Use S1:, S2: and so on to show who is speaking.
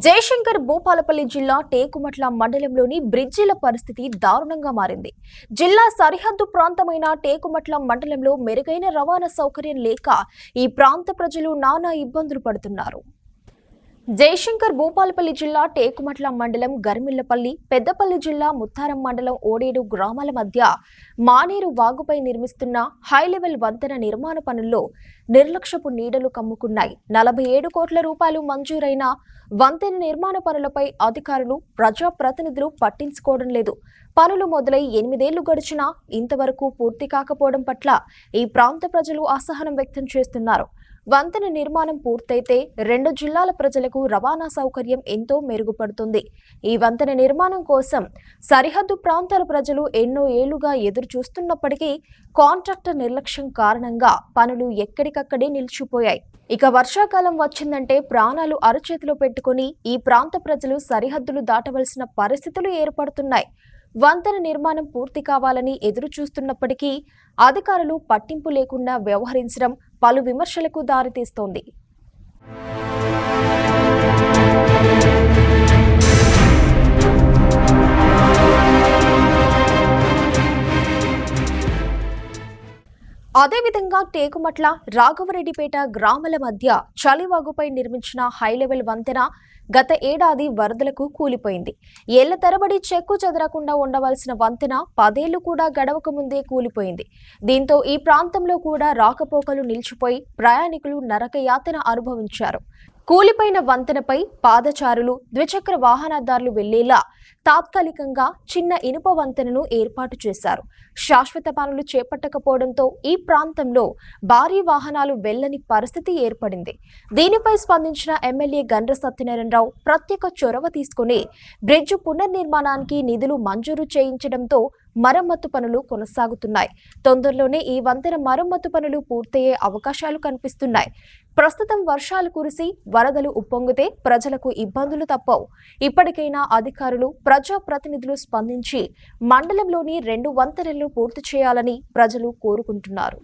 S1: జయశంకర్ భూపాలపల్లి జిల్లా టేకుమట్ల మండలంలోని బ్రిడ్జిల పరిస్థితి దారుణంగా మారింది. జిల్లా సరిహద్దు ప్రాంతమైన టేకుమట్ల మండలంలో మెరుగైన రవాణా సౌకర్యం లేక ఈ ప్రాంత ప్రజలు నానా ఇబ్బందులు పడుతున్నారు. జయశంకర్ భూపాలపల్లి జిల్లా టేకుమట్ల మండలం గర్మిళ్లపల్లి, పెద్దపల్లి జిల్లా ముత్తారం మండలం ఓడేడు గ్రామాల మధ్య మానేరు వాగుపై నిర్మిస్తున్న హైలెవెల్ వంతెన నిర్మాణ పనుల్లో నిర్లక్ష్యపు నీడలు కమ్ముకున్నాయి. 47 కోట్ల రూపాయలు మంజూరైన వంతెన నిర్మాణ పనులపై అధికారులు, ప్రజాప్రతినిధులు పట్టించుకోవడం లేదు. పనులు మొదలై 8 ఏళ్లు గడిచినా ఇంతవరకు పూర్తి కాకపోవడం పట్ల ఈ ప్రాంత ప్రజలు అసహనం వ్యక్తం చేస్తున్నారు. వంతెన నిర్మాణం పూర్తయితే 2 జిల్లాల ప్రజలకు రవాణా సౌకర్యం ఎంతో మెరుగుపడుతుంది. ఈ వంతెన నిర్మాణం కోసం సరిహద్దు ప్రాంతాల ప్రజలు ఎన్నో ఏళ్లుగా ఎదురు చూస్తున్నప్పటికీ కాంట్రాక్టర్ నిర్లక్ష్యం కారణంగా పనులు ఎక్కడికక్కడే నిలిచిపోయాయి. ఇక వర్షాకాలం వచ్చిందంటే ప్రాణాలు అరచేతిలో పెట్టుకుని ఈ ప్రాంత ప్రజలు సరిహద్దులు దాటవలసిన పరిస్థితులు ఏర్పడుతున్నాయి. వంతెన నిర్మాణం పూర్తి కావాలని ఎదురు చూస్తున్నప్పటికీ అధికారులు పట్టింపు లేకుండా వ్యవహరించడం పలు విమర్శలకు దారితీస్తోంది. అదేవిధంగా టేకుమట్ల, రాఘవరెడ్డిపేట గ్రామాల మధ్య చలివాగుపై నిర్మించిన హైలెవెల్ వంతెన గత ఏడాది వరదలకు కూలిపోయింది. ఏళ్ల తరబడి చెక్కు చెదరకుండా ఉండవలసిన వంతెన 10 ఏళ్లు కూడా గడవక ముందే కూలిపోయింది. దీంతో ఈ ప్రాంతంలో కూడా రాకపోకలు నిలిచిపోయి ప్రయాణికులు నరకయాతన అనుభవించారు. కూలిపోయిన వంతెనపై పాదచారులు, ద్విచక్ర వాహనదారులు వెళ్లేలా తాత్కాలికంగా చిన్న ఇనుప వంతెనను ఏర్పాటు చేశారు. శాశ్వత పనులు చేపట్టకపోవడంతో ఈ ప్రాంతంలో భారీ వాహనాలు వెళ్లని పరిస్థితి ఏర్పడింది. దీనిపై స్పందించిన ఎమ్మెల్యే గండ్ర సత్యనారాయణరావు ప్రత్యేక చొరవ తీసుకుని బ్రిడ్జ్ పునర్నిర్మాణానికి నిధులు మంజూరు చేయించడంతో మరమ్మతు పనులు కొనసాగుతున్నాయి. తొందరలోనే ఈ వంతెన మరమ్మతు పనులు పూర్తయ్యే అవకాశాలు కనిపిస్తున్నాయి. ప్రస్తుతం వర్షాలు కురిసి వరదలు ఉప్పొంగితే ప్రజలకు ఇబ్బందులు తప్పవు. ఇప్పటికైనా అధికారులు, ప్రజాప్రతినిధులు స్పందించి మండలంలోని 2 వంతెనలను పూర్తి చేయాలని ప్రజలు కోరుకుంటున్నారు.